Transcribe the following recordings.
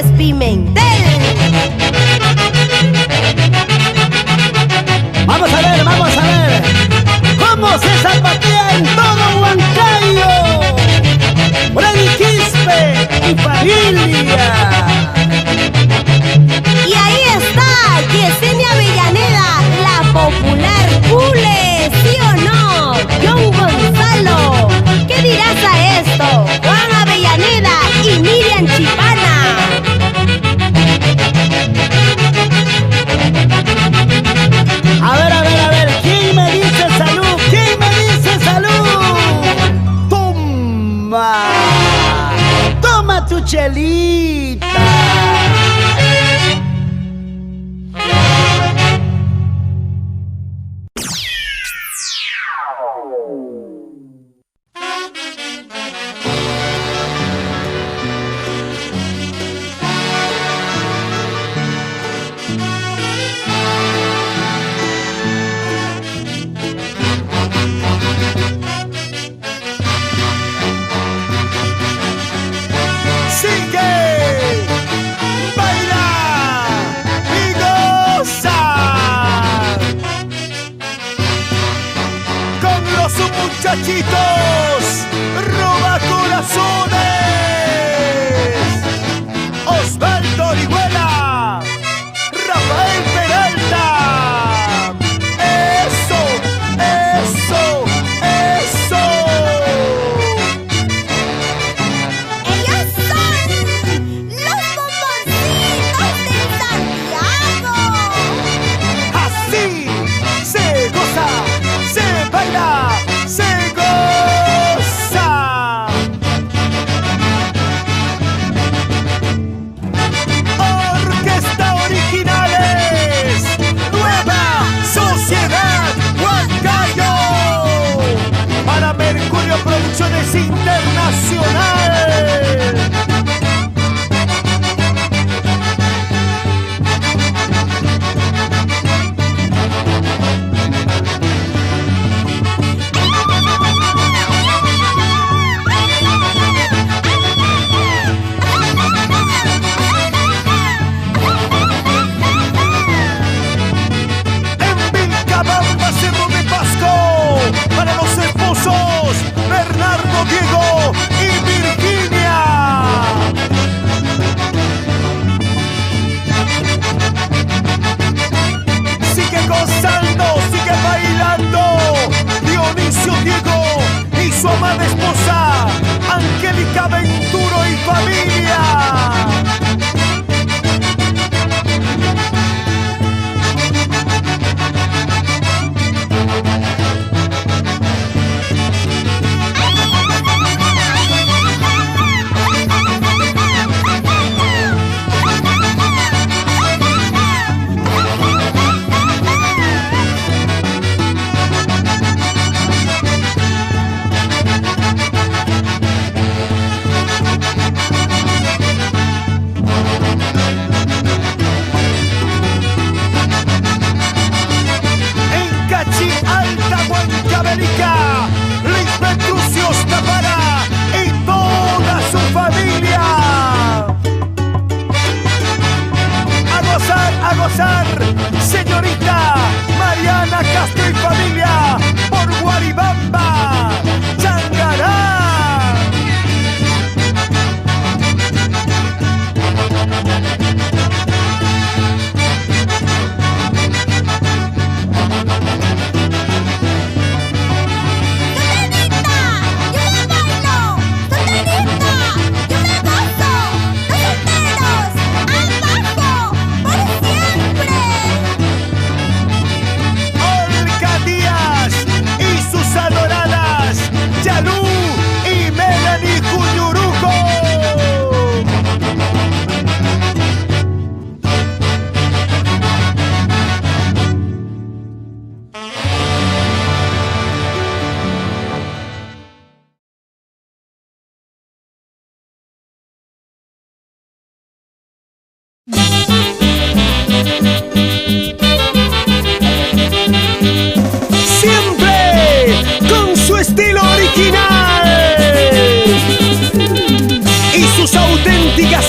López Pimentel. Vamos a ver cómo se zapatea en todo Huancayo. Freddy Quispe y familia. Y ahí está Yesenia Avellaneda, la popular Cule, ¿sí o no? John Gonzalo, ¿qué dirás a esto? Juan Avellaneda y Miriam Chipana. A ver, ¿quién me dice salud? ¿Quién me dice salud? Toma tu chelita. Muchachitos, roba corazones. Osvaldo Orihuela, Rafael Peralta. Eso, eso, eso. Ellos son los bomboncitos de Santiago. Así se goza, se baila, se goza. Orquesta Originales, Nueva Sociedad Huancayo, para Mercurio Producciones Internacional. Para los esposos Bernardo, Diego y Virginia. Sigue gozando, sigue bailando Dionisio, Diego y su amada esposa Angélica Venturo y familia.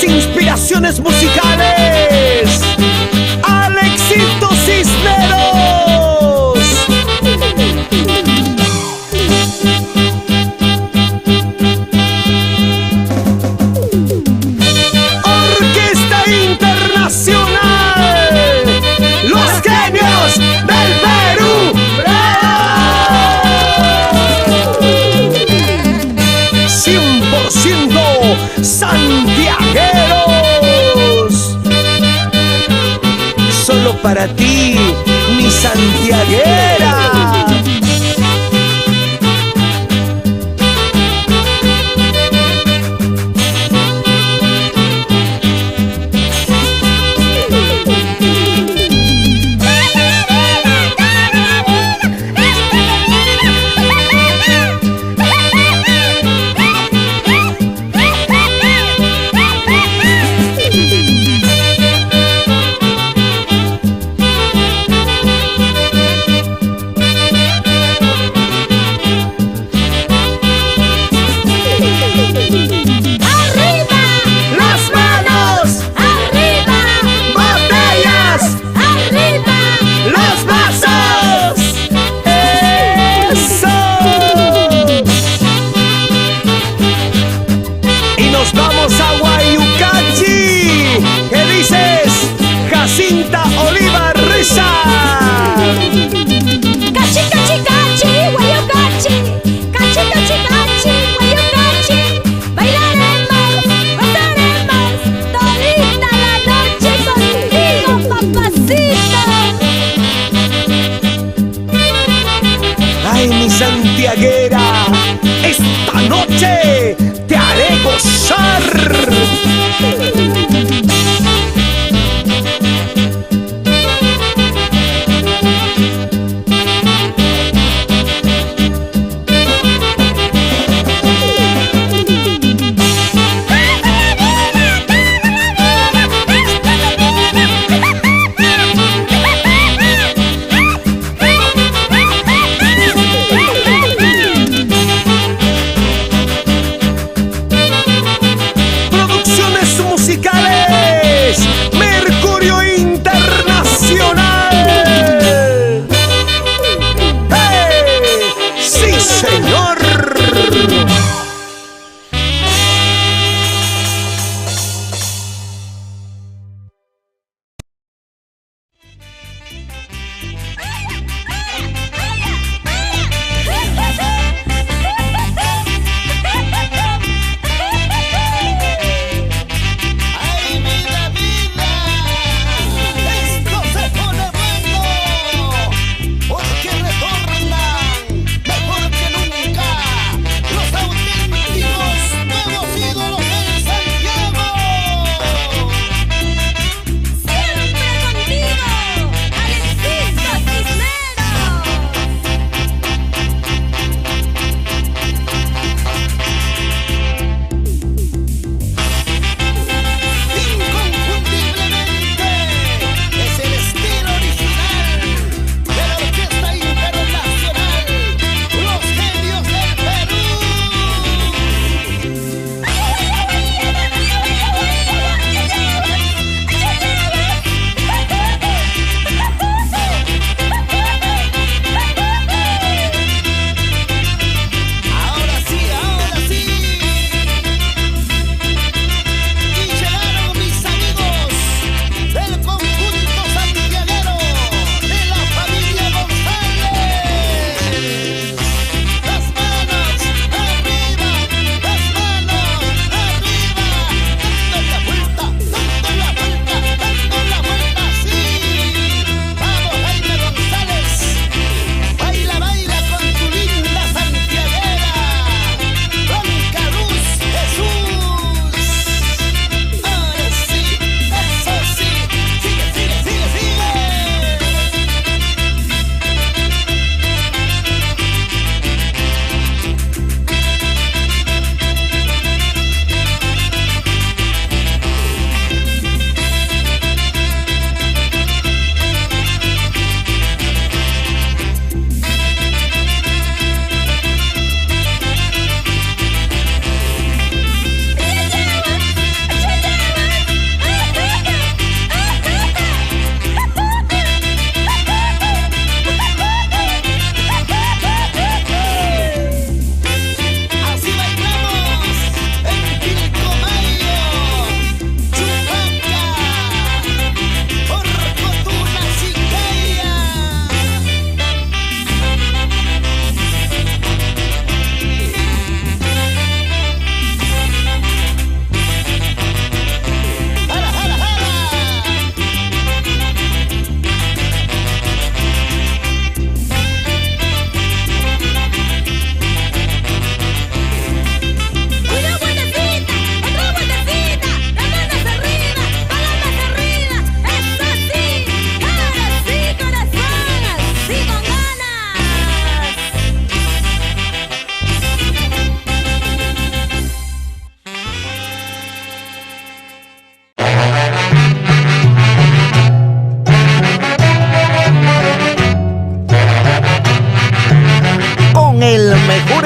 las inspiraciones musicales, Alexito Cisneros. Orquesta Internacional, los genios del Perú. ¡Bravo! 100% santiagueros. Solo para ti, mi santiaguera.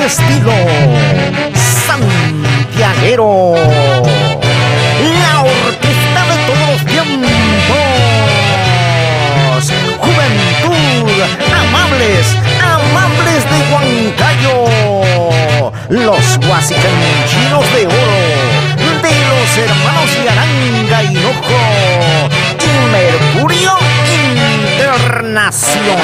estilo santiaguero. La orquesta de todos los tiempos. Juventud, amables de Huancayo. Los guasicanchinos de oro, de los hermanos Yaranga y Hinojo y Mercurio Internacional.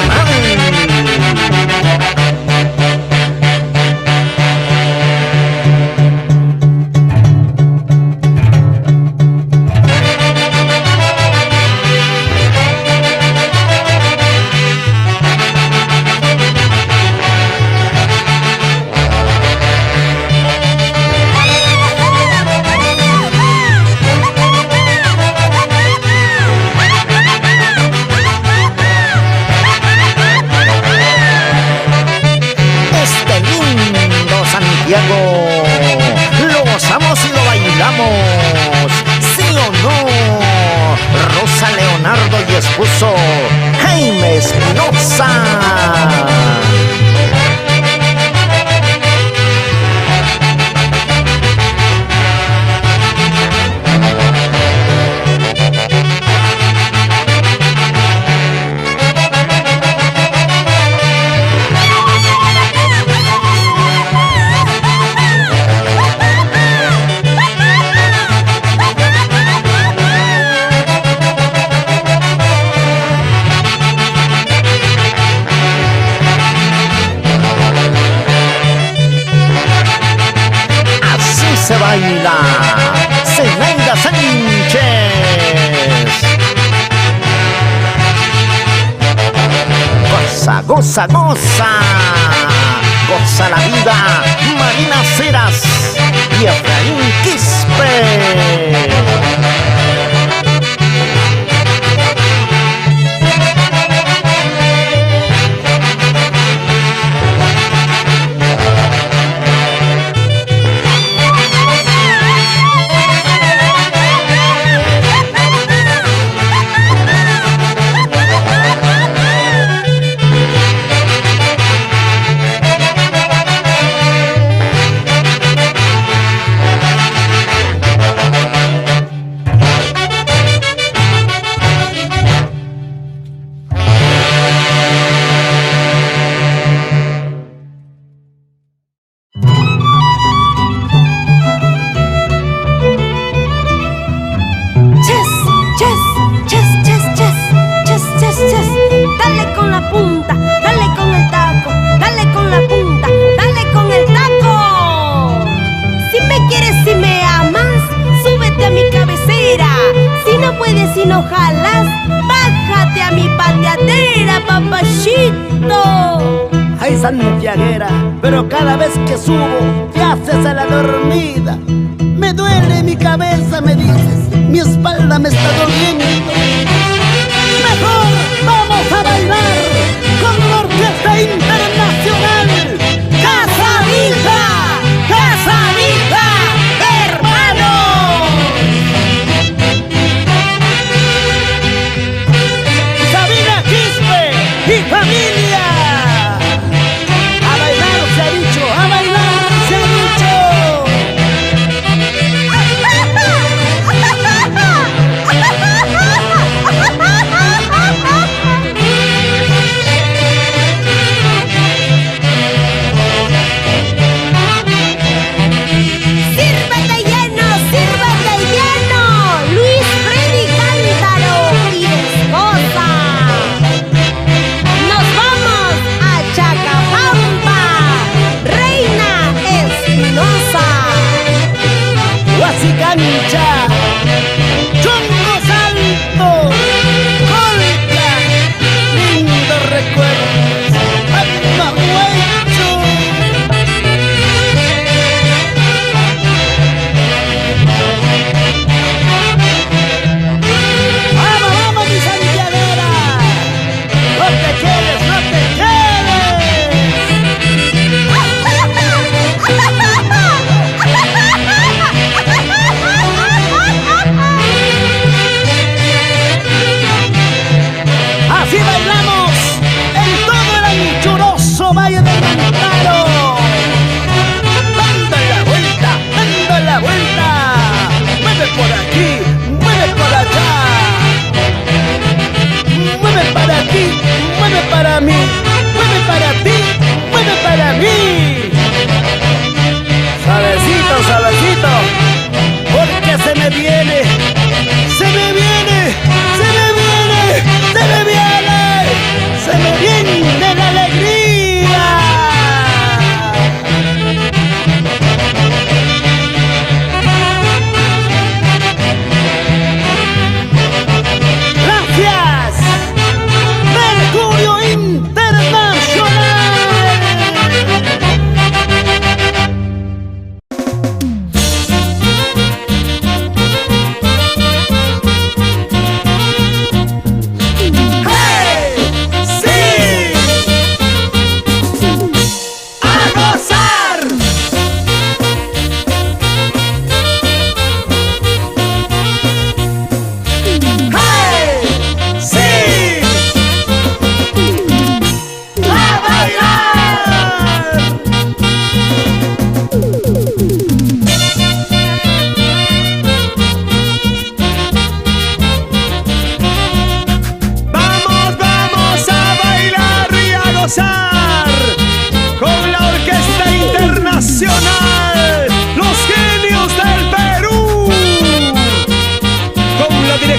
Lo gozamos y lo bailamos, ¿sí o no? Rosa Leonardo y esposo Jaime Espinosa. Se baila Zenaida Sánchez. Goza, goza, goza. Goza la vida Marina Ceras y Efraín Quispe. Si no jalas, bájate a mi pateadera, papachito. Ay, santiaguera, pero cada vez que subo te haces a la dormida. Me duele mi cabeza, me dices, mi espalda me está doliendo. Mejor vamos a bailar con la Orquesta Internacional. ¡Casa Vieja! ¡Casa Vieja! ¡Hermanos! ¡Sabina Quispe y familia! ¡A bailar se ha dicho! ¡A bailar se ha dicho!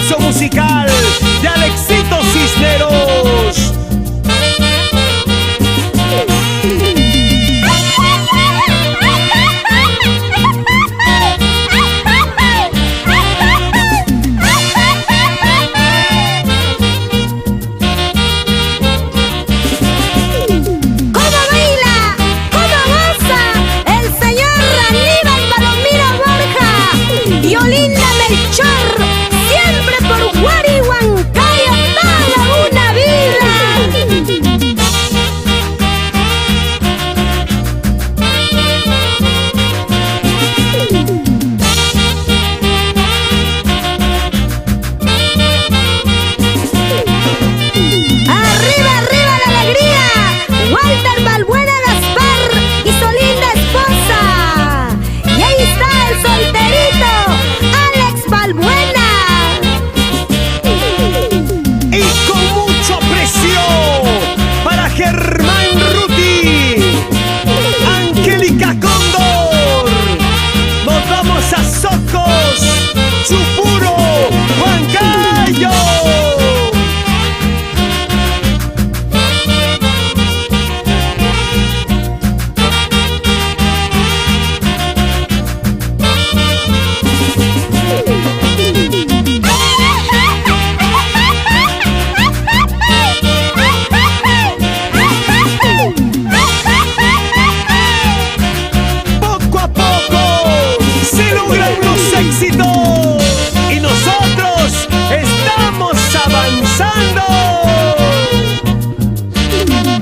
aplauso musical de Alexito Cisneros. Siempre por Huarihuancaya toda una vida. Arriba, arriba la alegría. Walter Balbuena Gaspar y su linda esposa. Y ahí está el solterito Alex Balbuena. Y con mucho aprecio para Germán Ruti, Angélica Cóndor. Nos vamos a Socos, Chufuro, Huancayo. Poco a poco se logran los éxitos y nosotros estamos avanzando.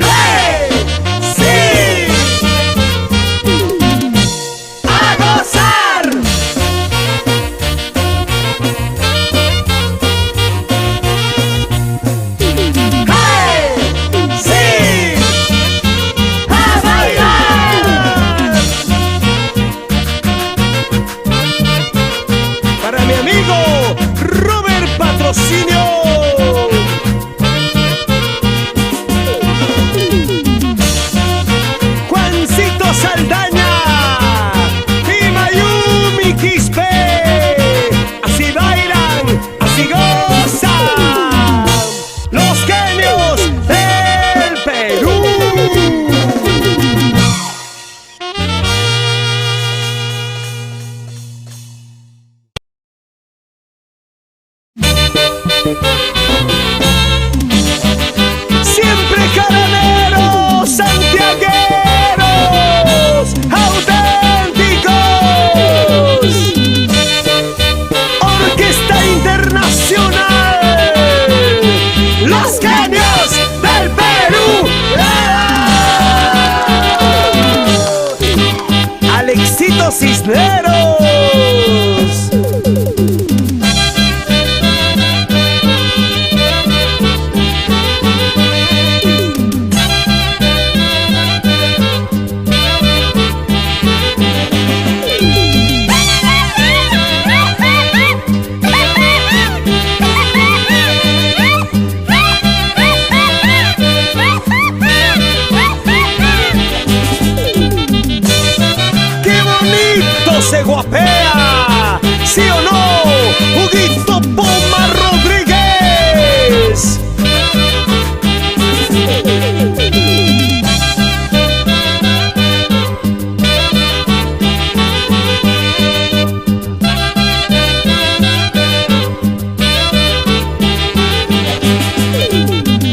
¡Hey! ¡Sí! ¡A gozar! ¡Hey! ¡Sí! ¡A bailar! Para mi amigo Robert Patrocinio. Juancito Saldaña y Mayumi Quispe. Así bailan, así gozan los genios del Perú. Siempre carameros, santiagueros, auténticos. Orquesta Internacional, los genios del Perú. Alexito Cisneros. ¡Qué bonito se guapea! ¿Sí o no? Huguito Poma Rodríguez.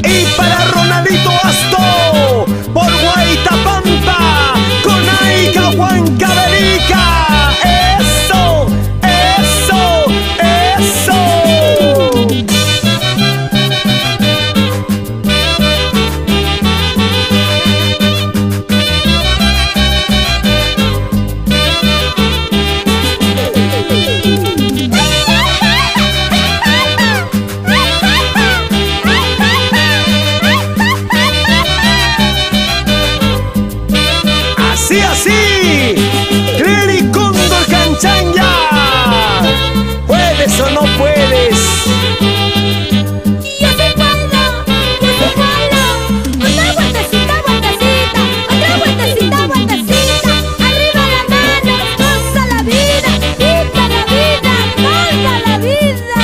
Y para Ronaldito Asto, por Guaitapampa, con Aica Huancavelica. ¡Eso! ¡Eso! ¡Eso! Así, así, Cleri Cóndor Canchanya. ¿Puedes o no puedes? Yo sí puedo, yo sí puedo. Otra vueltecita, vueltecita, otra vueltecita, vueltecita. Arriba la mano, goza la vida, quita la vida, carga la vida.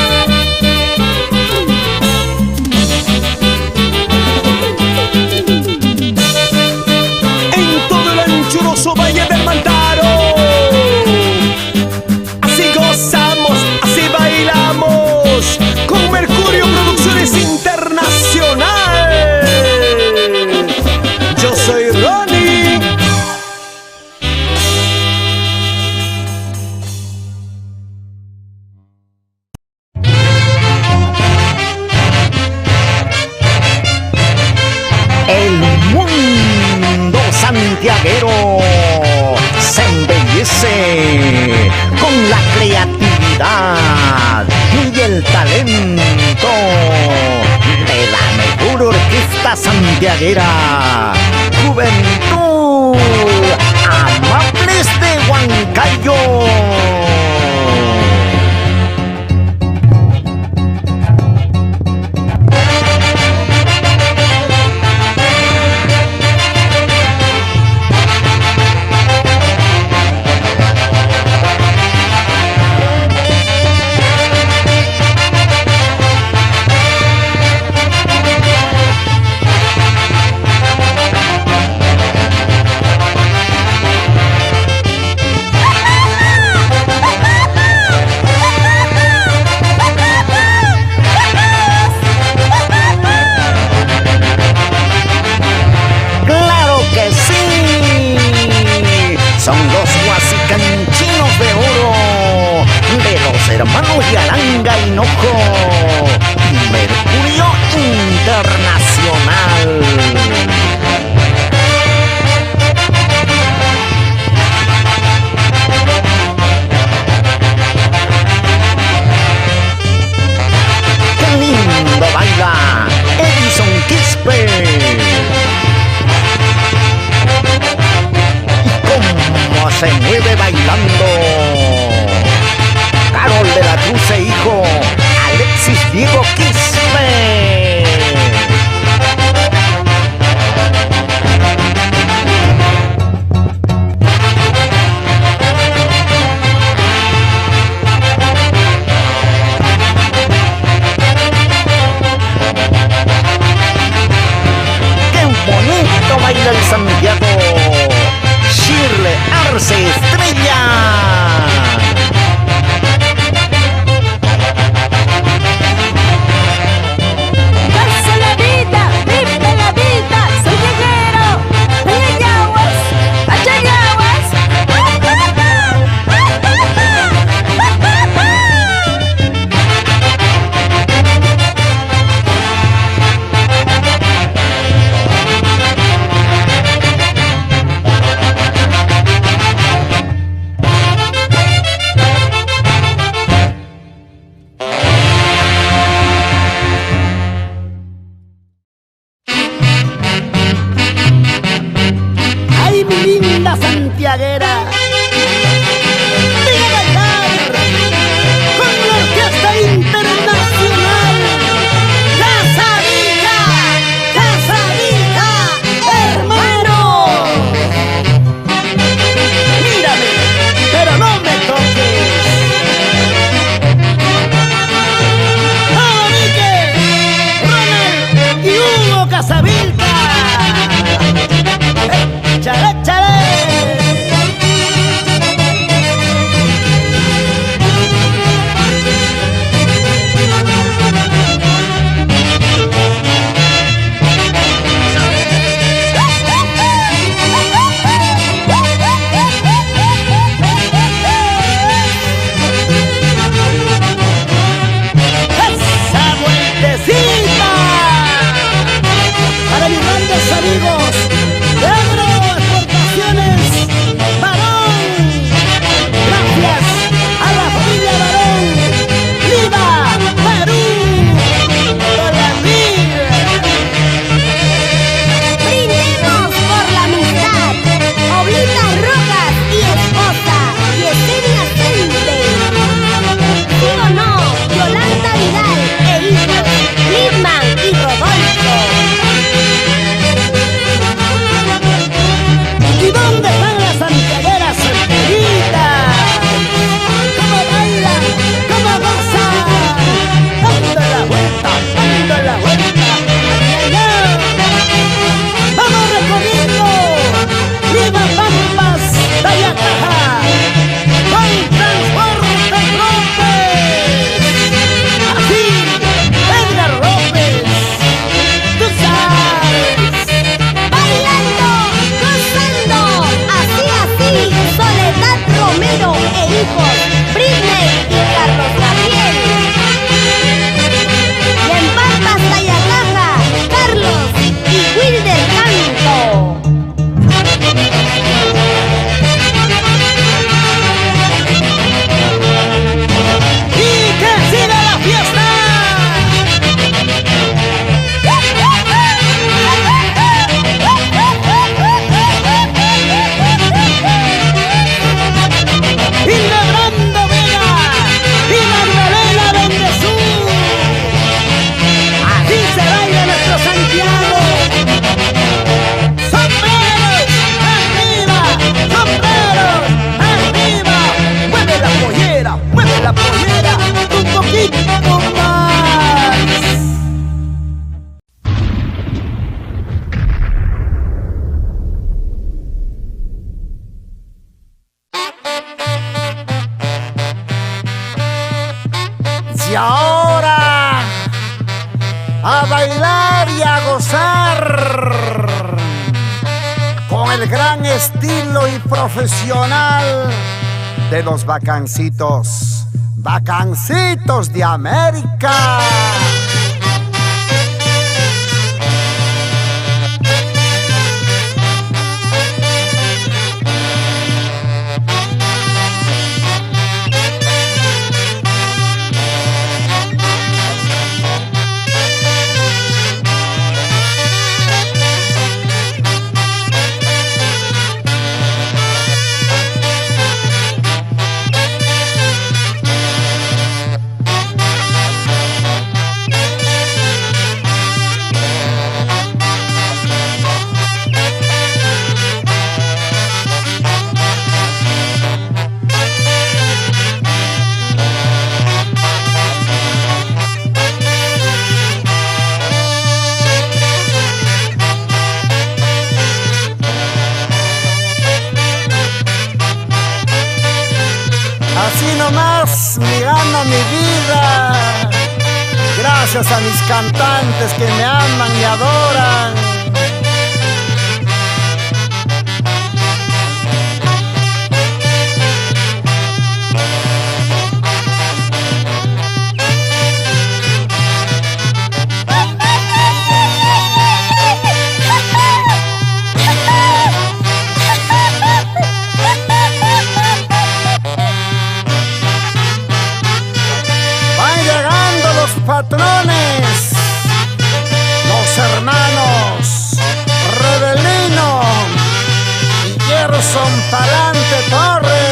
la santiaguera. Juventud, amables de Huancayo. Son los huasicanchinos de oro de los hermanos Yaranga y Hinojo, Mercurio Internacional. ¡Qué lindo baila Edison Quispe! Se mueve bailando Carol de la Cruz e hijo Alexis Diego Quispe. ¡Qué bonito baila el Santiago! Shirley Arce Estrella. ¡Pasa la vida! ¡Vive la vida! ¡Soy guerrero! ¡Ayayaguas! ¡Ayayaguas! ¡Ay, mi linda santiaguera! ¡Ven a bailar con la Orquesta Internacional! ¡Casa Vija! ¡Casa Vija! ¡Hermano! Mírame, pero no me toques. ¡Monique! ¡Ronald y Hugo Casavilca! ¡Chale, chale! Y ahora a bailar y a gozar con el gran estilo y profesional de los Bacancitos, Bacancitos de América. Así nomás me gano mi vida, gracias a mis cantantes que me aman y adoran. Patrones, los hermanos Rebelino y Gerson Palante Torre,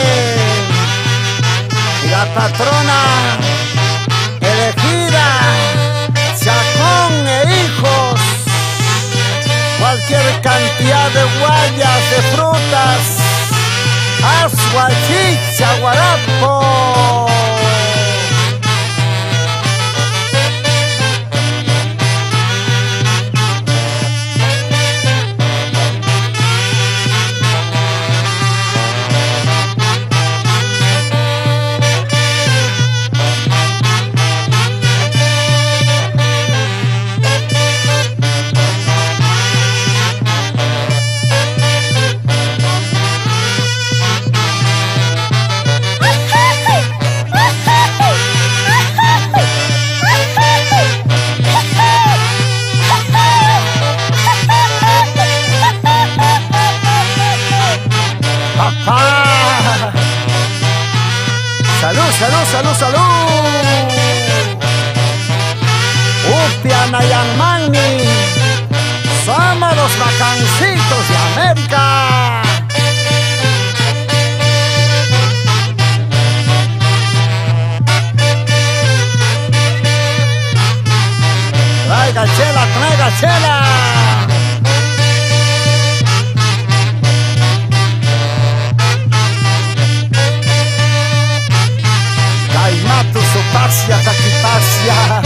y la patrona elegida Chacón e hijos, cualquier cantidad de guayas, de frutas, asua, chicha, guarapo. Salud, salud, salud, salud. Upia Nayamani, somos los Bacancitos de América. Traiga chela, traiga chela. Mato Sopasia, Taquipasia.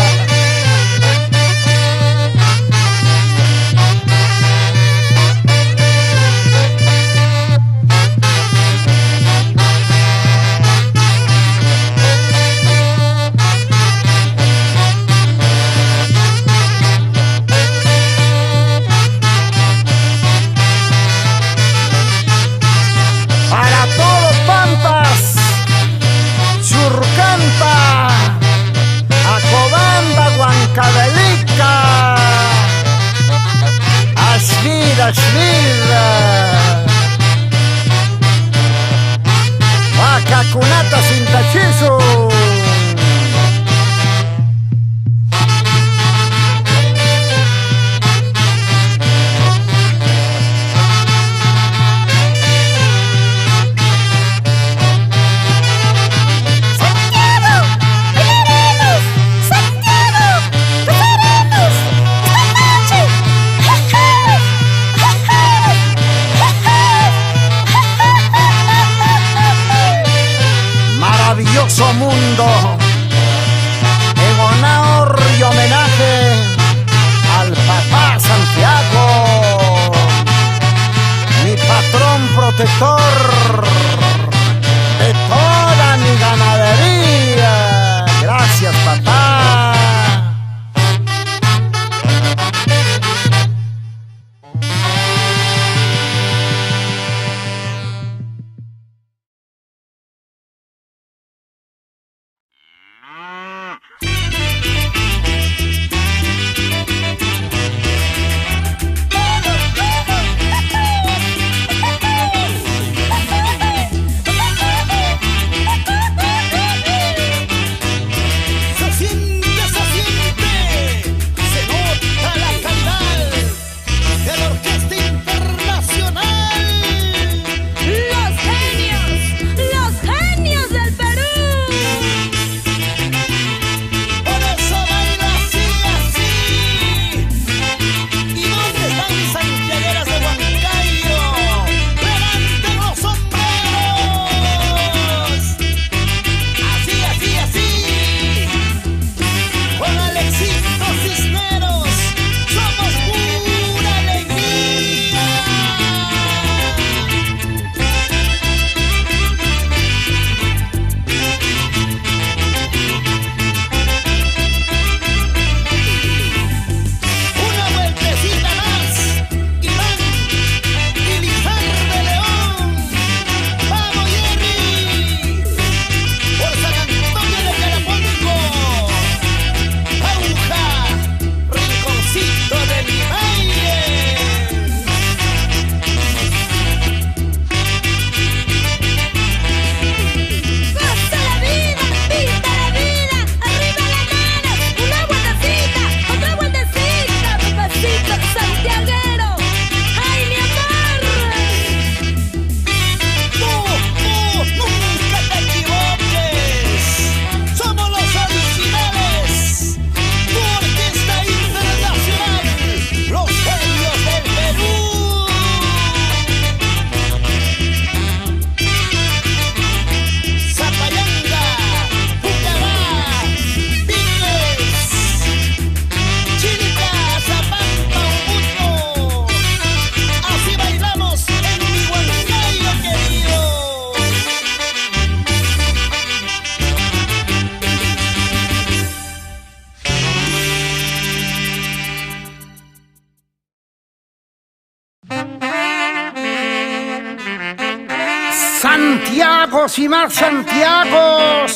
Santiagos y más Santiagos,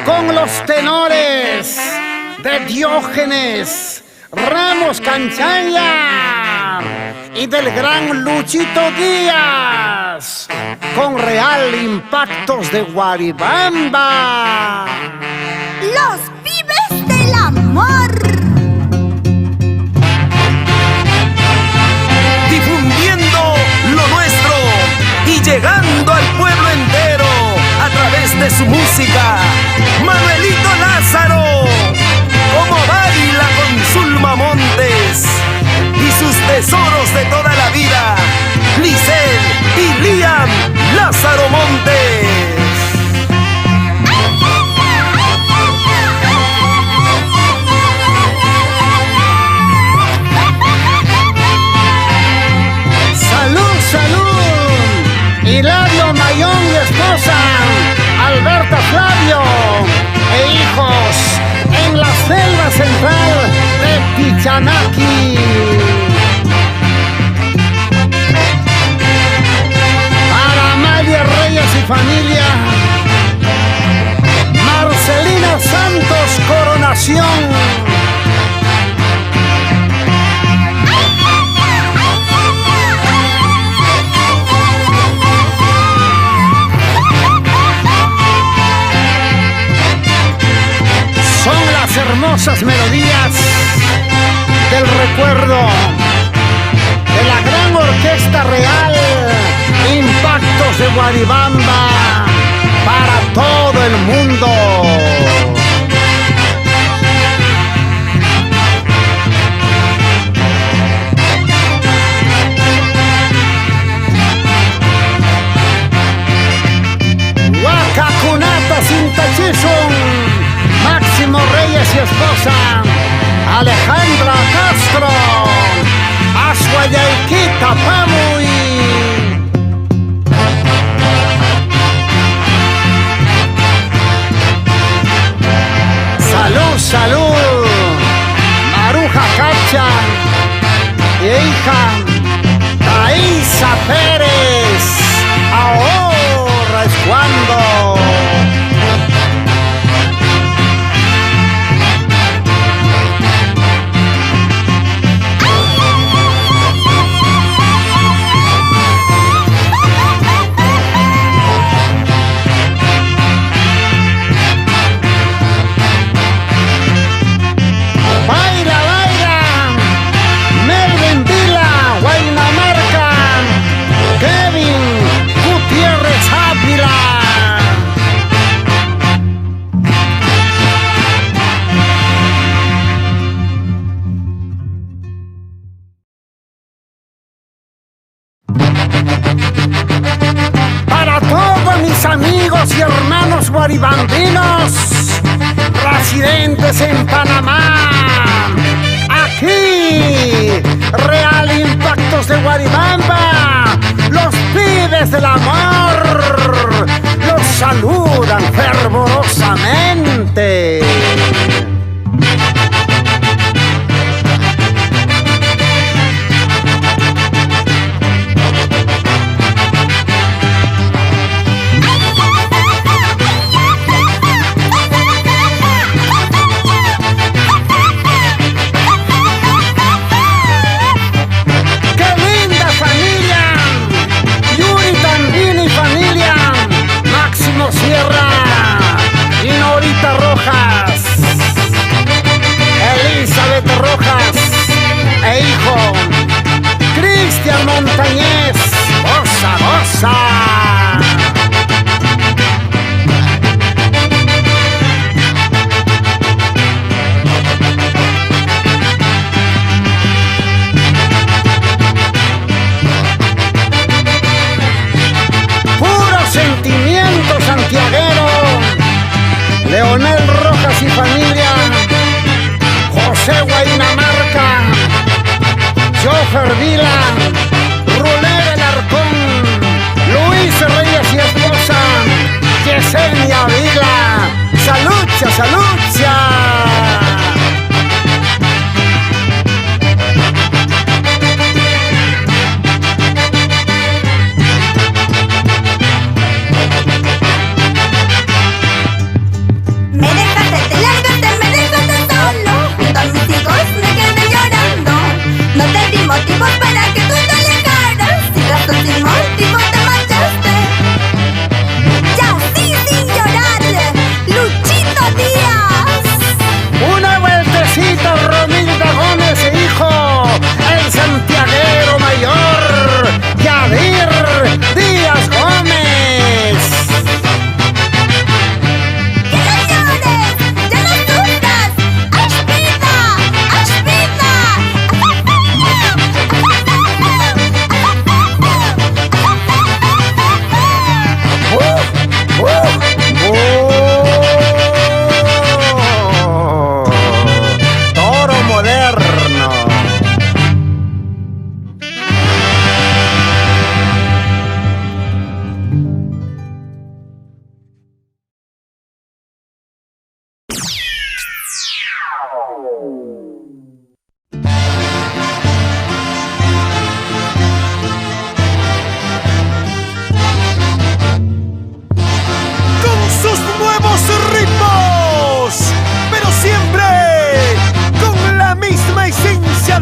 con los tenores de Diógenes Ramos Canchaya y del gran Luchito Díaz, con Real Impactos de Guaribamba. Los pibes del amor. Difundiendo lo nuestro y llegando al pueblo entero a través de su música. Manuelito Lázaro, como baila con Zulma Montes y sus tesoros de toda la vida, Lisel y Liam Lázaro Montes. ¡Salud, salud! Hilario Mayón y esposa, Alberta Flavio e hijos en la selva central de Pichanaki. Para Amalia Reyes y familia, Marcelina Santos Coronación. Son las hermosas melodías del recuerdo de la gran orquesta real Impactos de Guaribamba para todo el mundo. Huacacunata Sintachizun, Máximo Reyes y esposa, Alejandra Castro, Ashuayaiquita Pamuy. Salud, salud, Maruja Cacha y hija Thaisa Pérez, ahora es cuando. Para todos mis amigos y hermanos guaribambinos residentes en Panamá, aquí Real Impactos de Guaribamba, los pibes del amor los saludan fervorosamente. Sierra y Norita Rojas.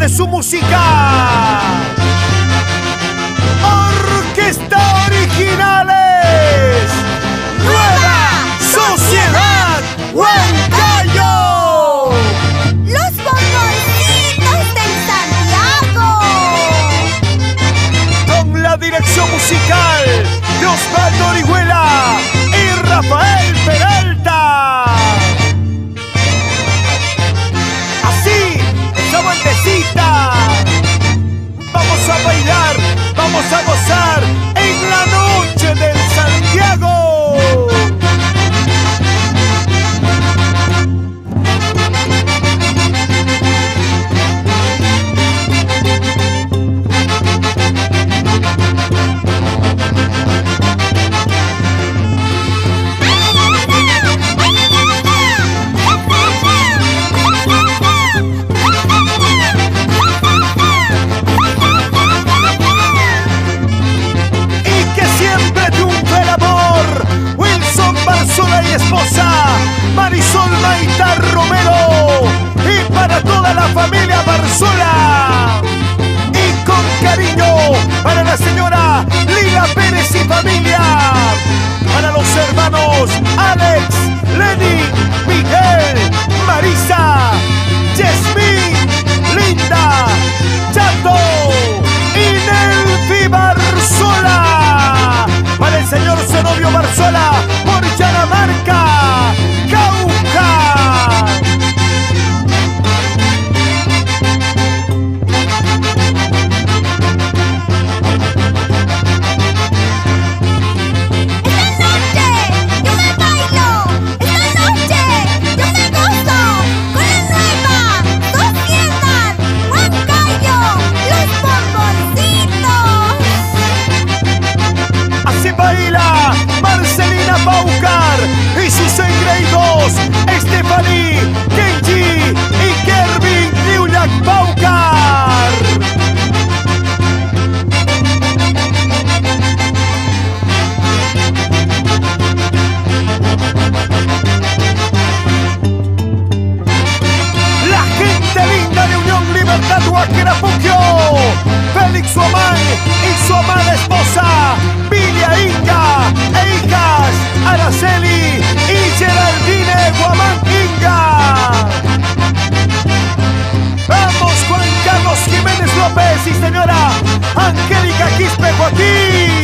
de su música. Orquesta Originales, Nueva Sociedad Huancayo. Los bomboncitos del Santiago. Con la dirección musical de Osvaldo Orihuela y Rafael Peralta. Así, esa vueltecita. Vamos a bailar, vamos a gozar en la noche del Santiago. Esposa Marisol Maita Romero y para toda la familia Barzola y con cariño para la señora Lila Pérez y familia, para los hermanos Alex, Lenny, Miguel, Marisa, Yasmín, Linda, Chato y Nelvi Barzola, para el señor Zenobio Barzola por Yanamarca, Cauca. Marcelina Paucar y sus engreídos Stephanie, Kenji y Kervin Niulak Paucar. La gente linda de Unión Libertad Huacrapuquio, Félix Huamán y su amada esposa Vilia Inga e hijas Araceli y Geraldine Guamán Inga. Vamos Juan Carlos Jiménez López y señora Angélica Quispe Joaquín.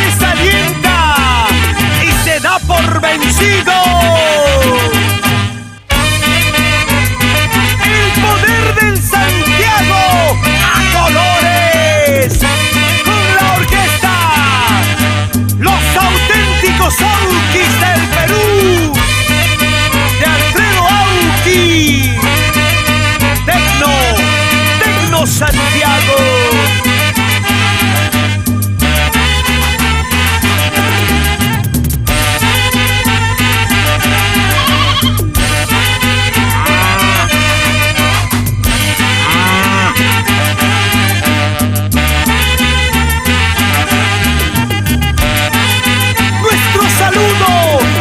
desalienta y se da por vencido. El poder del Santiago a colores con la orquesta Los Auténticos Aukis del Perú de Alfredo Auqui. Tecno Santiago.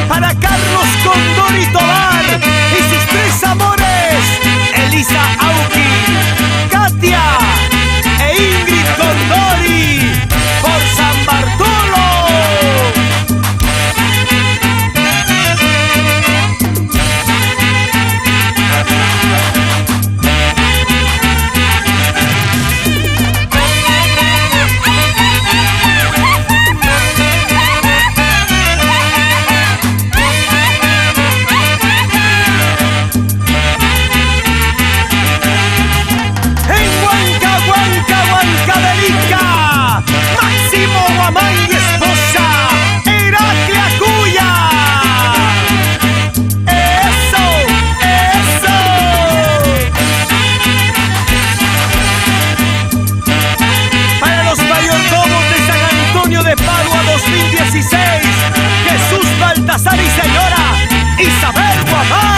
Para Carlos Condori Tobar y sus tres amores, Elisa Auqui, Katia e Ingrid Condori, por San Bartolo. Máximo Guamán y esposa, Heraclia Cuya. ¡Eso! ¡Eso! Para los mayordomos de San Antonio de Padua 2016, Jesús Baltasar y señora Isabel Guamán.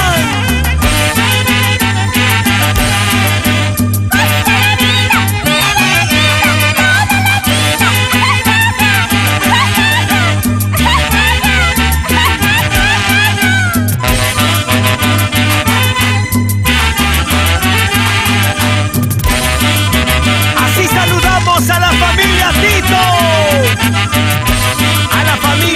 A la familia Tito, a la familia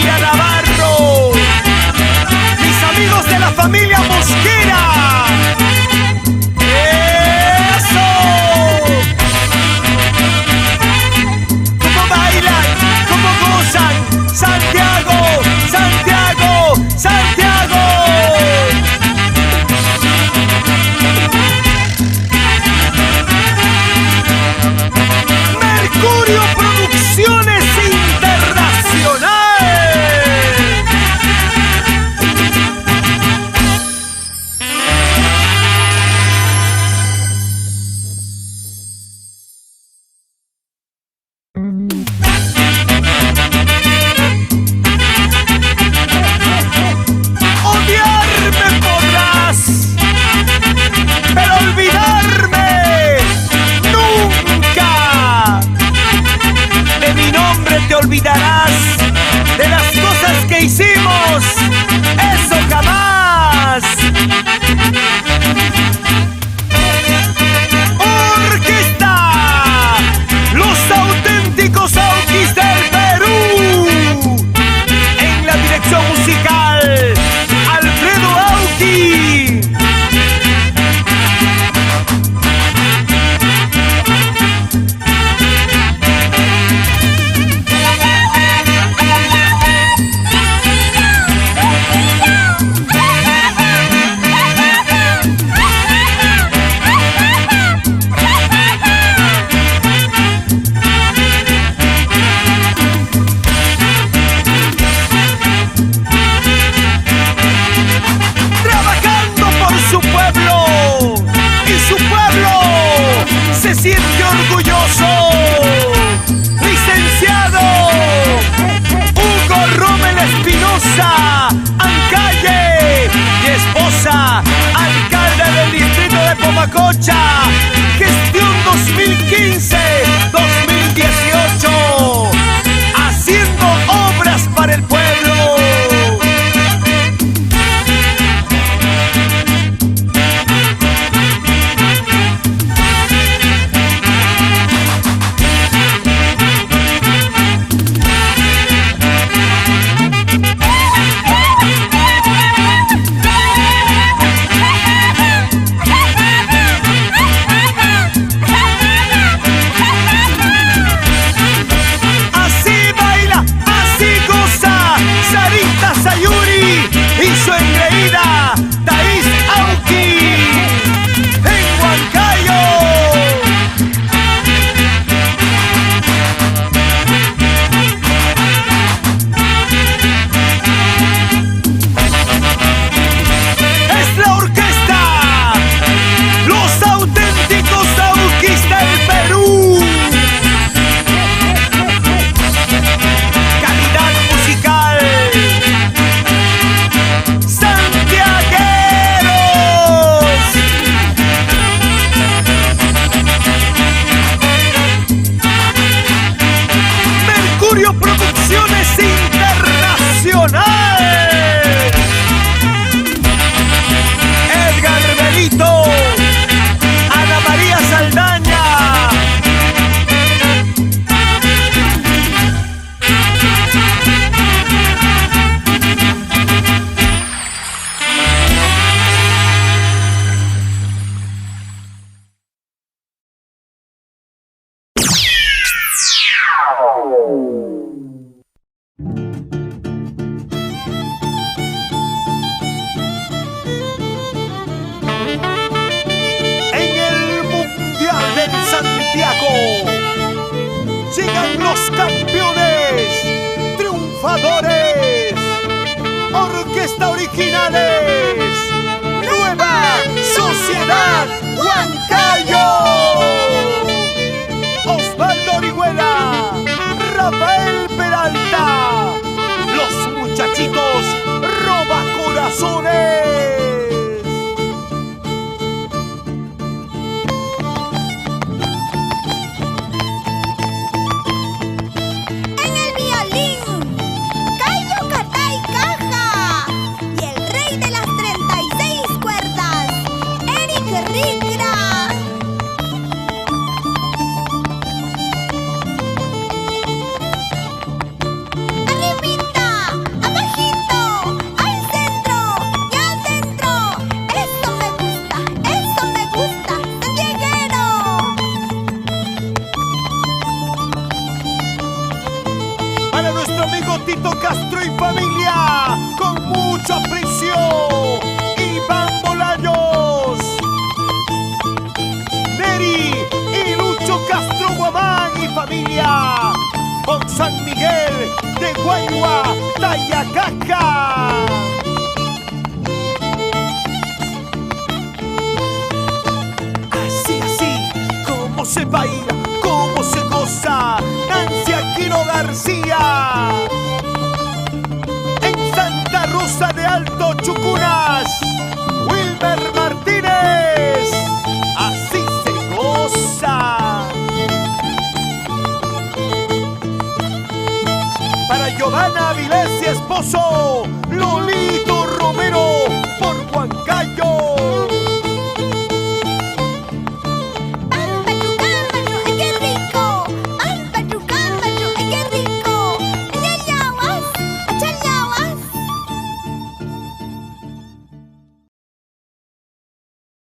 trovadores. Orquesta Originales. Nueva Sociedad Huancayo. Osvaldo Orihuela. Rafael Peralta. Los muchachitos roba corazones. En el violín, Cayo Catay Caja. Y el rey de las 36 cuerdas, Eric Ricra. Arribita, abajito, al centro y adentro. Eso me gusta, santiaguero. Para nuestro amigo Tito Castro y familia, con mucho aprecio, Iván Bolaños, Neri y Lucho Castro Guamán y familia, con San Miguel de Guayua, Tayacaca. Así, como se baila, cómo se goza, Nancy Aquino García. En Santa Rosa de Alto Chucunas, Wilmer Martínez. Así se goza. Para Giovanna Avilés y esposo,